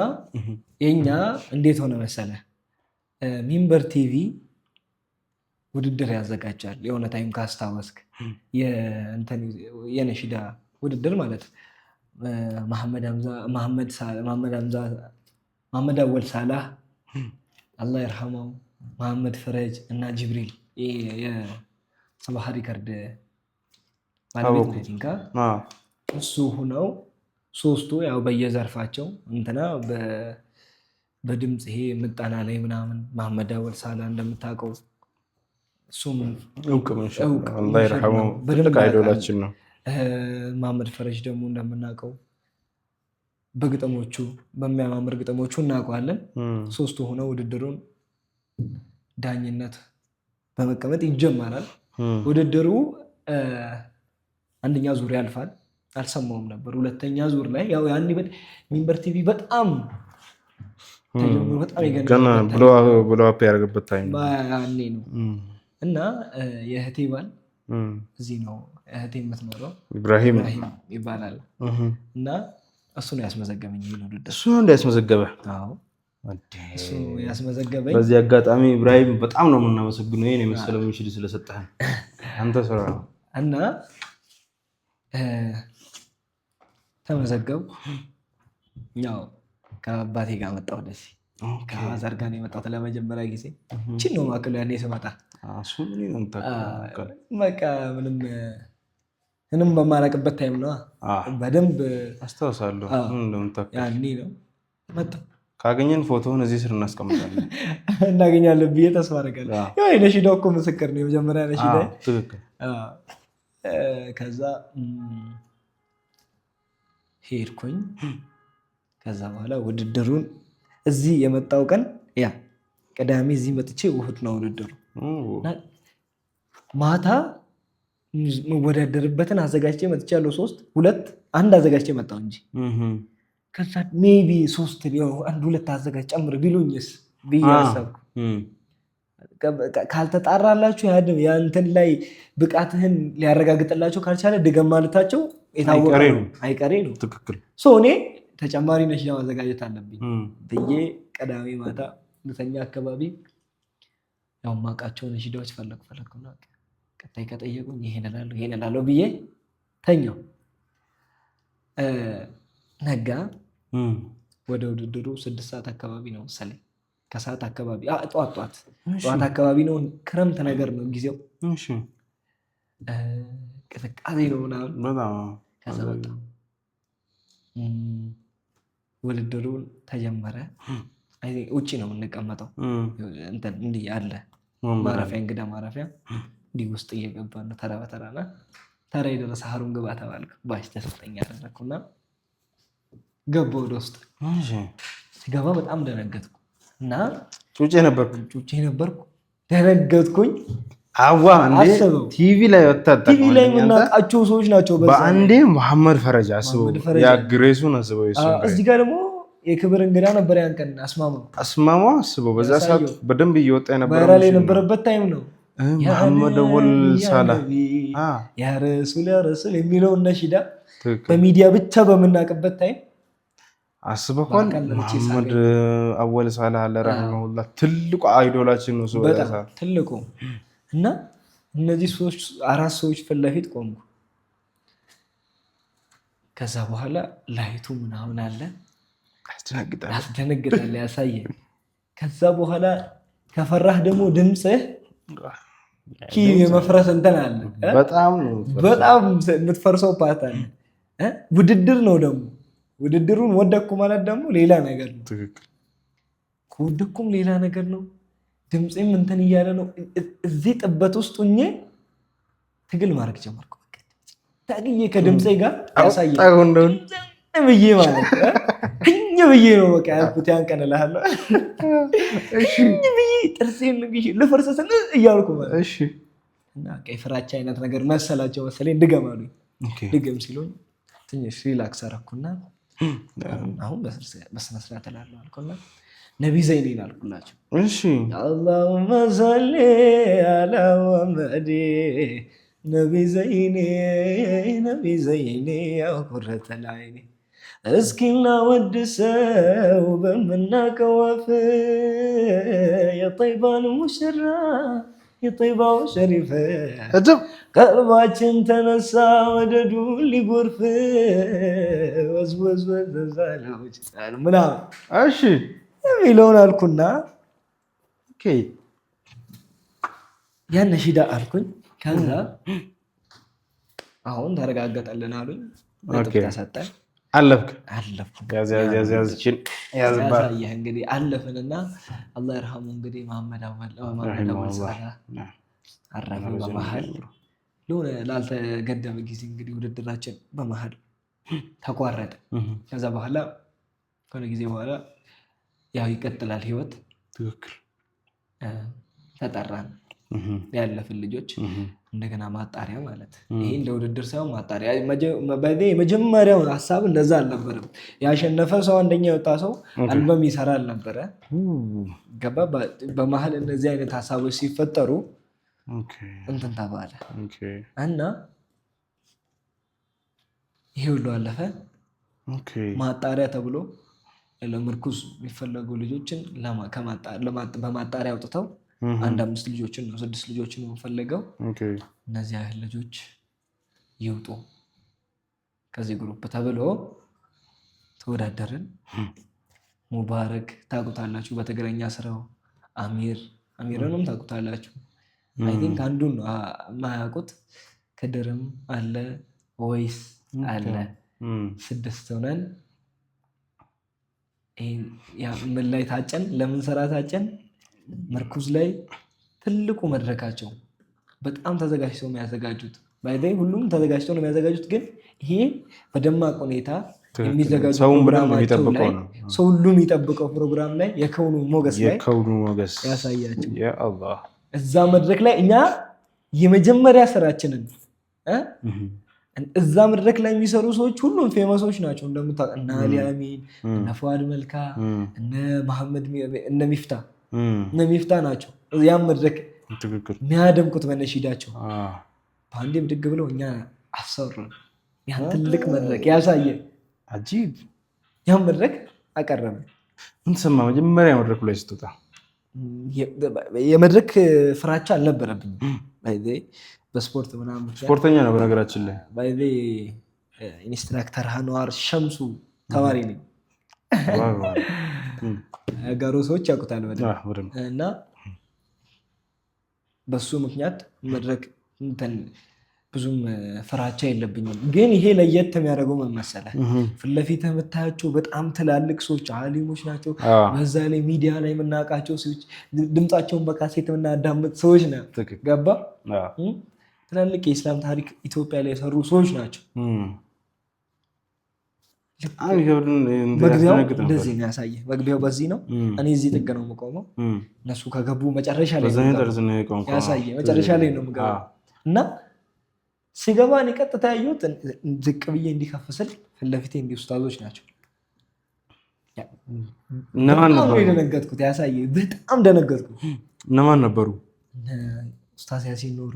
የኛ እንዴት ሆነ መሰለ ሚንበር ቲቪ ውድድር ያዘጋጃል የሆነ ታይም ካስታወስክ የነሺዳ ውድድር ማለት መሐመድ አወል ሳላህ አላህ ይርሐመው መሐመድ ፈረጅ እና ጅብሪል የሰባህ ሪከርድ ባለቤት እሱ ሁነው ሶስቱ ያው በየዘርፋቸው እንትና በድምጽ ይሄ ምጣና ላይ ምናምን መሐመድ አወል ሳላህ እንደምታውቀው እሱም እውቅ አላህ ይርሐመው ትልቅ አይዶላችን ነው መሐመድ ፈረጅ ደግሞ እንደምናውቀው በግጥሞቹ በሚያማምር ግጥሞቹ እናውቀዋለን። ሶስቱ ሆነው ውድድሩን ዳኝነት በመቀመጥ ይጀመራል። ውድድሩ አንደኛ ዙር ያልፋል። አልሰማውም ነበር። ሁለተኛ ዙር ላይ ያው ያኔ ሚንበር ቲቪ በጣም ተጀምሮ በጣም ብሎ አፕ ያደረገበት ታይም ያኔ ነው እና የእህቴ ባል እዚህ ነው እህቴ የምትኖረው ኢብራሂም ይባላል እና እሱ ነው ያስመዘገበኝ። እሱ ነው እንዳያስመዘገበ? አዎ እሱ ያስመዘገበኝ። በዚህ አጋጣሚ ኢብራሂም በጣም ነው የምናመሰግነው ይሄን የመሰለ ምሽል ስለሰጠህን አንተ ስራ ነው እና ተመዘገቡ። ያው ከአባቴ ጋር መጣሁ ደስ ከአዛር ጋር ነው የመጣሁት ለመጀመሪያ ጊዜ። እቺን ነው ማክሉ ያኔ ስመጣ በቃ ምንም በማላውቅበት ታይም ነው። በደንብ አስታውሳለሁ። ያኔ ነው መጣሁ። ካገኘን ፎቶውን እዚህ ስር እናስቀምጣለን እናገኛለን ብዬ ተስፋ አደርጋለሁ። ያው የነሺዳው እኮ ምስክር ነው የመጀመሪያ ነሺዳ። ትክክል። ከዛ ሄድኩኝ። ከዛ በኋላ ውድድሩን እዚህ የመጣው ቀን ያ ቅዳሜ እዚህ መጥቼ እሑድ ነው ውድድሩ። ማታ መወዳደርበትን አዘጋጅቼ መጥቻለሁ። 2 አዘጋጅቼ መጣሁ እንጂ ከዛ ሜቢ 3 1 2 አዘጋጅ ጨምር ቢሉኝስ ብዬ አሰብኩ። ካልተጣራላችሁ ያንተን ላይ ብቃትህን ሊያረጋግጥላቸው ካልቻለ ድገም ማለታቸው የታወቀ አይቀሬ ነው። ትክክል። እኔ ተጨማሪ ነሺዳ ማዘጋጀት አለብኝ ብዬ ቅዳሜ ማታ ልተኛ አካባቢ ያው ማውቃቸው ነሺዳዎች ፈለግኩና ቀጣይ ከጠየቁኝ ይሄን እላለሁ ብዬ ተኛው። ነጋ። ወደ ውድድሩ 6 ሰዓት አካባቢ ነው መሰለኝ ከሰዓት አካባቢ ጠዋት አካባቢ ነው። ክረምት ነገር ነው ጊዜው። ቅዝቃዜ ነው ምናምን። ከዛ ወጣ ውድድሩን ተጀመረ። ውጭ ነው የምንቀመጠው። እንዲህ አለ ማረፊያ፣ እንግዳ ማረፊያ እንዲህ ውስጥ እየገባ ነው ተራ በተራና ተራ የደረሰ ሀሩን ግባ ተባልኩ። ባሽ ተሰጠኝ ያደረኩና ገባ ወደ ውስጥ። ሲገባ በጣም ደነገጥኩ እና ጩጬ ነበርኩ ደነገጥኩኝ። ቲቪ ላይ የምናውቃቸው ሰዎች ናቸው። በአንዴ መሐመድ ፈረጅ አስበው፣ ያግሬሱን አስበው። እዚህ ጋር ደግሞ የክብር እንግዳ ነበር ያን ቀን አስማማው አስበው። በዛ ሰዓት በደንብ እየወጣ የነበረበት ታይም ነው። መሐመድ ወል ሳላ ያ ረሱል የሚለውን ነሺዳ በሚዲያ ብቻ በምናውቅበት ታይም አስበኳል። መሐመድ አወል ሳላ ለረህመሁላህ ትልቁ አይዶላችን ነው። ሰው ትልቁ እና እነዚህ 4 ሰዎች ፊት ለፊት ቆምኩ። ከዛ በኋላ ላይቱ ምናምን አለ ያስደነግጣል፣ ያሳየ። ከዛ በኋላ ከፈራህ ደግሞ ድምፅህ የመፍረስ እንትን አለ። በጣም የምትፈርሰው ፓርት አለ። ውድድር ነው ደግሞ ውድድሩን ወደኩ ማለት ደግሞ ሌላ ነገር ነው። ከወደኩም ሌላ ነገር ነው። ድምፄም እንትን እያለ ነው። እዚህ ጥበት ውስጥ ሆኜ ትግል ማድረግ ጀመርኩ። ታግዬ ከድምፄ ጋር ያሳየ ብዬ ማለት ብዬ ነው በቃ ያልኩት። ያን ቀን እልሃለሁ ብዬ ጥርሴን ልፈርሰስ እያልኩ ማለት እና ፍራቻ አይነት ነገር መሰላቸው መሰለኝ። ድገም አሉኝ። ድገም ሲሉኝ ትንሽ ሪላክስ አደረኩና አሁን በስነስርዓት እላለሁ አልኩና ነቢ ዘይኔን አልኩላቸው። አላሁመ ሰሊ አላ ሙሐመድ ነቢ ዘይኔ ያው ቁረተል ዐይኒ እስኪና ወድሰው በምናውቀው ወፍ የጠይባን ሙሽራ የጠይባው ሸሪፍ ቀልባችን ተነሳ ወደዱ ሊጎርፍ ወዝወዝወዛለች ምናምን የሚለውን አልኩና ያን ነሺዳ አልኩኝ። ከዛ አሁን ተረጋገጠልን አሉኝ። ተሰጠን። አለፍኩ። ያሳየህ እንግዲህ አለፍንና አላህ ይርሐሙ እንግዲህ መሐመድ አወል ሳላ አረፈ በመሀል ለሆነ ላልተገደበ ጊዜ እንግዲህ ውድድራችን በመሀል ተቋረጠ። ከዛ በኋላ ከሆነ ጊዜ በኋላ ያው ይቀጥላል ህይወት። ትክክል። ተጠራን ያለፍን ልጆች እንደገና ማጣሪያ ማለት ይሄ እንደ ውድድር ሳይሆን ማጣሪያ። የመጀመሪያው ሀሳብ እንደዛ አልነበረም። ያሸነፈ ሰው አንደኛ የወጣ ሰው አልበም ይሰራ አልነበረ። ገባ። በመሀል እነዚህ አይነት ሀሳቦች ሲፈጠሩ እንትን ተባለ እና ይሄ ሁሉ አለፈ። ማጣሪያ ተብሎ ለምርኩዝ የሚፈለጉ ልጆችን በማጣሪያ አውጥተው 5 ልጆችን ነው 6 ልጆችን ነው ፈለገው። እነዚህ ያህል ልጆች ይውጡ ከዚህ ግሩፕ ተብሎ ተወዳደርን። ሙባረክ ታውቁታላችሁ፣ በትግረኛ ስራው አሚርንም ታውቁታላችሁ። አይ ቲንክ አንዱን ነው የማያውቁት። ከድርም አለ ወይስ አለ 6 ሆነን ምን ላይ ታጨን? ለምን ስራ ታጨን? ምርኩዝ ላይ ትልቁ መድረካቸው በጣም ተዘጋጅተው የሚያዘጋጁት ሁሉም ተዘጋጅተው ነው የሚያዘጋጁት። ግን ይሄ በደማቅ ሁኔታ የሚዘጋጁ ፕሮግራማቸው ላይ ሰው ሁሉ የሚጠብቀው ፕሮግራም ላይ የከውኑ ሞገስ ያሳያቸው። እዛ መድረክ ላይ እኛ የመጀመሪያ ስራችንን እዛ መድረክ ላይ የሚሰሩ ሰዎች ሁሉም ፌመሶች ናቸው እንደምታውቅ፣ እነ አሊ አሚን፣ እነ ፉአድ መልካ፣ እነ መሐመድ፣ እነ ሚፍታ ናቸው ያም መድረክ የሚያደምቁት በነሺዳቸው። በአንዴ ብድግ ብለው እኛ አሰሩን። ያን ትልቅ መድረክ ያሳየ አጂብ ያን መድረክ አቀረበ። ምን ተሰማ መጀመሪያ መድረኩ ላይ ስትወጣ? የመድረክ ፍራቻ አልነበረብኝም። በስፖርት ምናምን ስፖርተኛ ነው በነገራችን ላይ ኢንስትራክተር አንዋር ሸምሱ ተማሪ ነኝ። ጋሮ ሰዎች ያውቁታል በደንብ እና በሱ ምክንያት መድረክ ብዙም ፍራቻ የለብኝም። ግን ይሄ ለየት የሚያደርገው ምን መሰለህ? ፊት ለፊት የምታያቸው በጣም ትላልቅ ሰዎች አሊሞች ናቸው። በዛ ላይ ሚዲያ ላይ የምናውቃቸው ሰዎች ድምፃቸውን በካሴት የምናዳምጥ ሰዎች ነው። ገባ? ትላልቅ የኢስላም ታሪክ ኢትዮጵያ ላይ የሰሩ ሰዎች ናቸው። መግቢያው እንደዚህ ነው ያሳየህ። መግቢያው በዚህ ነው፣ እኔ እዚህ ጥግ ነው የምቆመው። እነሱ ከገቡ መጨረሻ ላይ ያሳየህ፣ መጨረሻ ላይ ነው የምገባው እና ሲገባ እኔ ቀጥታ ያየሁት ዝቅ ብዬ እንዲከፍስል ፊት ለፊቴ እንዲህ ኡስታዞች ናቸው። እነማን ነበሩ? የደነገጥኩት ያሳየህ፣ በጣም ደነገጥኩ። እነማን ነበሩ? ኡስታዝ ያሲን ኑሩ፣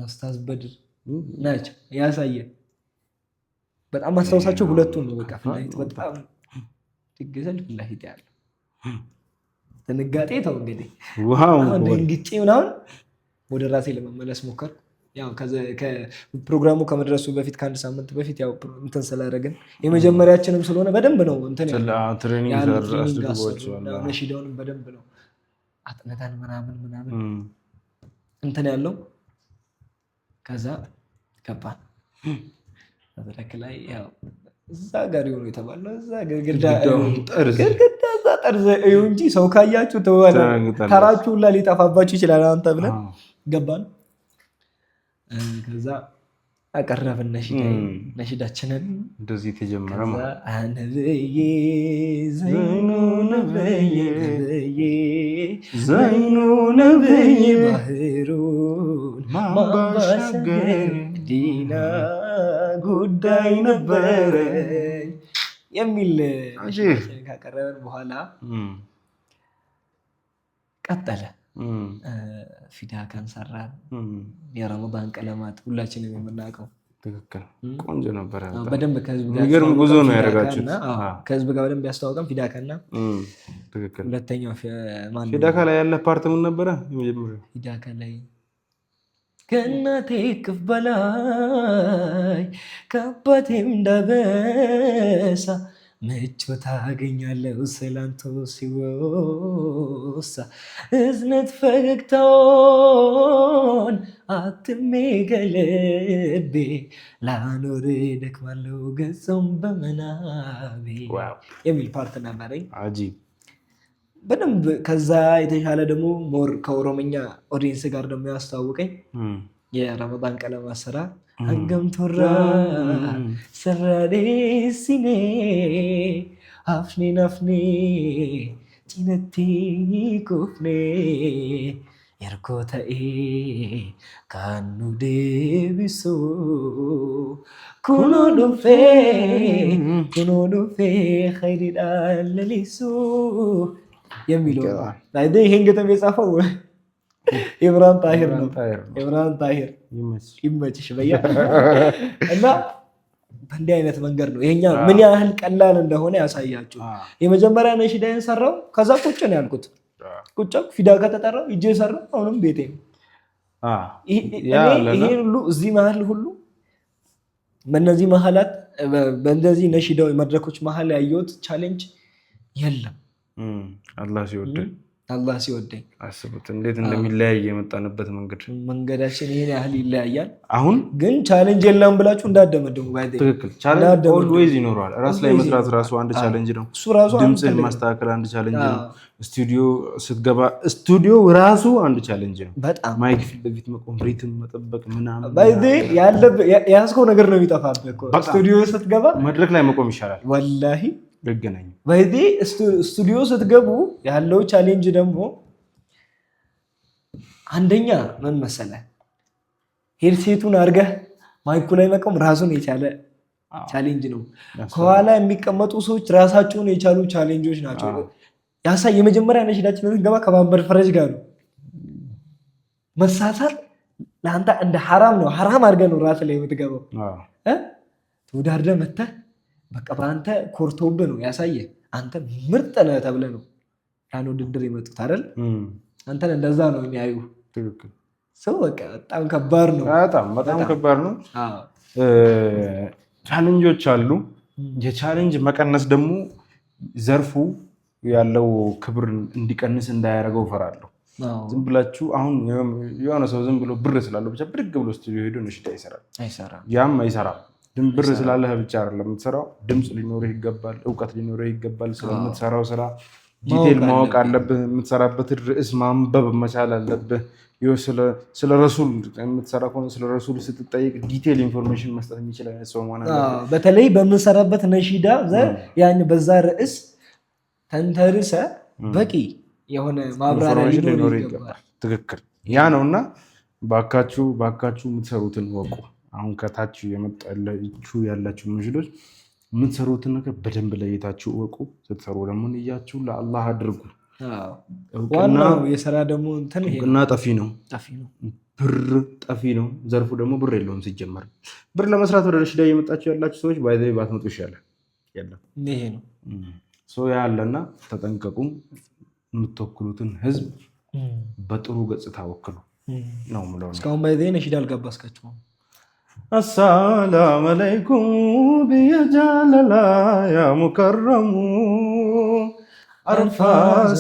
ኡስታዝ በድር ናቸው ያሳየህ። በጣም ማስታወሳቸው ሁለቱን ነው። በቃ ፊት ለፊት በጣም ትገዘል ፊት ለፊት ያለው ድንጋጤ ተው እንግዲህ ደንግጬ ምናምን ወደ ራሴ ለመመለስ ሞከርኩ። ያው ፕሮግራሙ ከመድረሱ በፊት ከ1 ሳምንት በፊት ያው እንትን ስላደረግን የመጀመሪያችንም ስለሆነ በደንብ ነው እንትን ነሺዳውንም በደንብ ነው አጥነታን ምናምን እንትን ያለው። ከዛ ገባን መድረክ ላይ ያው እዛ ጋር የሆኑ የተባለው እዛ ግድግዳ እዛ ጠርዝ እዩ እንጂ ሰው ካያችሁ ተራችሁ ሁላ ሊጠፋባችሁ ይችላል አንተ ብለን ገባን። ከዛ አቀረብን ነሺዳችንን። እንደዚህ ተጀመረ ዘይኑ ነብይ ባህሩን ማባሻገር ዲና ጉዳይ ነበረ የሚል ካቀረብን በኋላ ቀጠለ። ፊዳከን ሰራን። የረመዳን ቀለማት ሁላችንም የምናውቀው ትክክል ቆንጆ ነበረ። በደንብ የሚገርም ጉዞ ነው ያደረጋችሁት። ከህዝብ ጋር በደንብ ያስተዋወቀን ፊዳከና ትክክል። ሁለተኛው ፊዳካ ላይ ያለ ፓርት ምን ነበረ? የመጀመሪያው ፊዳካ ላይ ከእናቴ እቅፍ በላይ ከአባቴም ዳበሳ ምቾት አገኛለሁ ስላንተ ሲወሳ እዝነት ፈገግታውን አትሜ ከልቤ ላኖር ደክማለሁ ገጸውም በመናቤ የሚል ፓርት ነበረኝ። በደንብ ከዛ የተሻለ ደግሞ ሞር ከኦሮምኛ ኦዲየንስ ጋር ደግሞ ያስተዋወቀኝ የረመዳን ቀለማት ስራ አንገምቶራ ሰራዴ ሲኔ አፍኔ ናፍኔ ጭነቲ ኩፍኔ ኤርኮተኤ ካኑ ዴቢሱ ኩኖ ዱፌ ኸይሪዳን ለሊሱ የሚለው ይሄን ግጥም የጻፈው ኢብራሂም ጣሂር ነው። ኢብራሂም ጣሂር ይመችሽ በያ እና በእንዲህ አይነት መንገድ ነው ይሄኛ ምን ያህል ቀላል እንደሆነ ያሳያችሁ። የመጀመሪያ ነሺዳዬን ሰራው፣ ከዛ ቁጭ ነው ያልኩት። ቁጭ ፊዳ ከተጠራው እጄ ሰራው፣ አሁንም ቤቴ ነው። ይሄ ሁሉ እዚህ መሀል ሁሉ በእነዚህ መሀላት በእንደዚህ ነሺዳዊ መድረኮች መሀል ያየሁት ቻሌንጅ የለም። አላህ ሲወደኝ አስቡት እንዴት እንደሚለያይ የመጣንበት መንገዳችን ይሄን ያህል ይለያያል። አሁን ግን ቻሌንጅ የለም ብላችሁ እንዳደመደሙ ትክክል። ቻሌንጅ ኦልዌይዝ ይኖራል። ራስ ላይ መስራት ራሱ አንድ ቻሌንጅ ነው። ድምፅን ማስተካከል አንድ ቻሌንጅ ነው። ስቱዲዮ ስትገባ ስቱዲዮ ራሱ አንድ ቻሌንጅ ነው። ማይክ ፊት ለፊት መቆም፣ ሪትም መጠበቅ ምናምን የያዝከው ነገር ነው የሚጠፋብህ እኮ። ስቱዲዮ ስትገባ መድረክ ላይ መቆም ይሻላል ወላሂ። በዚህ ስቱዲዮ ስትገቡ ያለው ቻሌንጅ ደግሞ አንደኛ ምን መሰለህ፣ ሄድሴቱን አድርገህ ማይኩ ላይ መቆም ራሱን የቻለ ቻሌንጅ ነው። ከኋላ የሚቀመጡ ሰዎች ራሳቸውን የቻሉ ቻሌንጆች ናቸው። የመጀመሪያ ነሺዳችንን ስንገባ ከማመድ ፈረጅ ጋር ነው። መሳሳት ለአንተ እንደ ሐራም ነው። ሐራም አድርገህ ነው ራስ ላይ የምትገባው። ተወዳድረህ መተህ በቃ በአንተ ኮርቶብህ ነው ያሳየ። አንተ ምርጥ ነህ ተብለህ ነው ያን ውድድር የመጡት አይደል? አንተን እንደዛ ነው የሚያዩ። ሰው በቃ በጣም ከባድ ነው። በጣም ከባድ ነው። ቻሌንጆች አሉ። የቻሌንጅ መቀነስ ደግሞ ዘርፉ ያለው ክብር እንዲቀንስ እንዳያደርገው እፈራለሁ። ዝም ብላችሁ አሁን የሆነ ሰው ዝም ብሎ ብር ስላለው ብቻ ብድግ ብሎ ስቱዲዮ ሄዶ ነሺዳ አይሰራም። ያም አይሰራም። ብር ስላለህ ብቻ አይደለም የምትሰራው። ድምፅ ሊኖርህ ይገባል፣ እውቀት ሊኖርህ ይገባል። ስለምትሰራው ስራ ዲቴል ማወቅ አለብህ። የምትሰራበትን ርዕስ ማንበብ መቻል አለብህ። ስለ ረሱል የምትሰራ ከሆነ ስለ ረሱል ስትጠይቅ ዲቴል ኢንፎርሜሽን መስጠት የሚችል አይነት ሰው ማለት ነው። በተለይ በምንሰራበት ነሺዳ ያን በዛ ርዕስ ተንተርሰ በቂ የሆነ ማብራሪያ ሊኖር ይገባል። ትክክል፣ ያ ነውና ባካችሁ የምትሰሩትን ወቁ። አሁን ከታች ያላችሁ ሙሽዶች የምትሰሩትን ነገር በደንብ ለይታችሁ ወቁ። ስትሰሩ ደግሞ ንያችሁ ለአላህ አድርጉ። ዋናው የሥራ ደግሞ እውቅና ጠፊ ነው፣ ብር ጠፊ ነው። ዘርፉ ደግሞ ብር የለውም ሲጀመር። ብር ለመስራት ወደ ነሺዳ እየመጣችሁ ያላችሁ ሰዎች ባይዘይ ባትመጡ ይሻላል። ይሄ ነው ያለና ተጠንቀቁ። የምትወክሉትን ህዝብ በጥሩ ገጽታ ወክሉ ነው የምለው። እስካሁን ባይዘይ ነሺዳ አልጋባዝካችሁም። አሰላሙ አለይኩም ብየጃለላ ያ ሙከረሙ አርፋ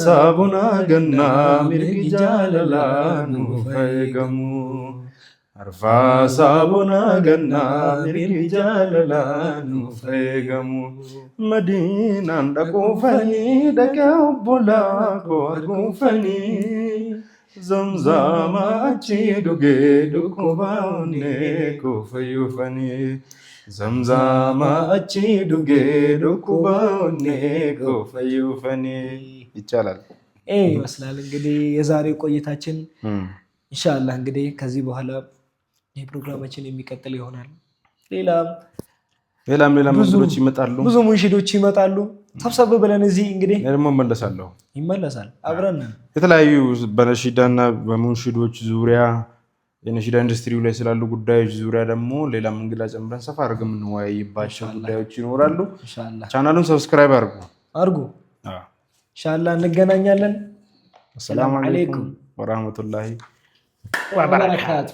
ሳቡና ገና ሚርጊ ጃለላ ኑፈይገሙ አርፋ ሳቡና ገና ሚርጊ ጃለላ ኑፈይገሙ መዲናን ደቁፈኒ ደቀው ቦላ ኮርጉፈኒ ዘምዛማ አቺ ዱጌ ዱኩባኔ ኮፈዩፈኒ ዘምዛማ አቺ ዱጌ ዱኩባኔ ኮፈዩፈኒ ይቻላል። ይመስላል እንግዲህ የዛሬ ቆይታችን። ኢንሻአላህ እንግዲህ ከዚህ በኋላ የፕሮግራማችን የሚቀጥል ይሆናል። ሌላም ሙንሽዶች ይመጣሉ፣ ብዙ ሙንሽዶች ይመጣሉ። ሰብሰብ ብለን እዚህ እንግዲህ ደግሞ ይመለሳል አብረን የተለያዩ በነሺዳና በሙንሽዶች ዙሪያ የነሺዳ ኢንዱስትሪው ላይ ስላሉ ጉዳዮች ዙሪያ ደግሞ ሌላም እንግዳ ጨምረን ሰፋ አድርገን የምንወያይባቸው ጉዳዮች ይኖራሉ። ቻናሉን ሰብስክራይብ አድርጉ። ኢንሻአላህ እንገናኛለን። አሰላሙ አለይኩም ወራህመቱላሂ ወበረካቱ።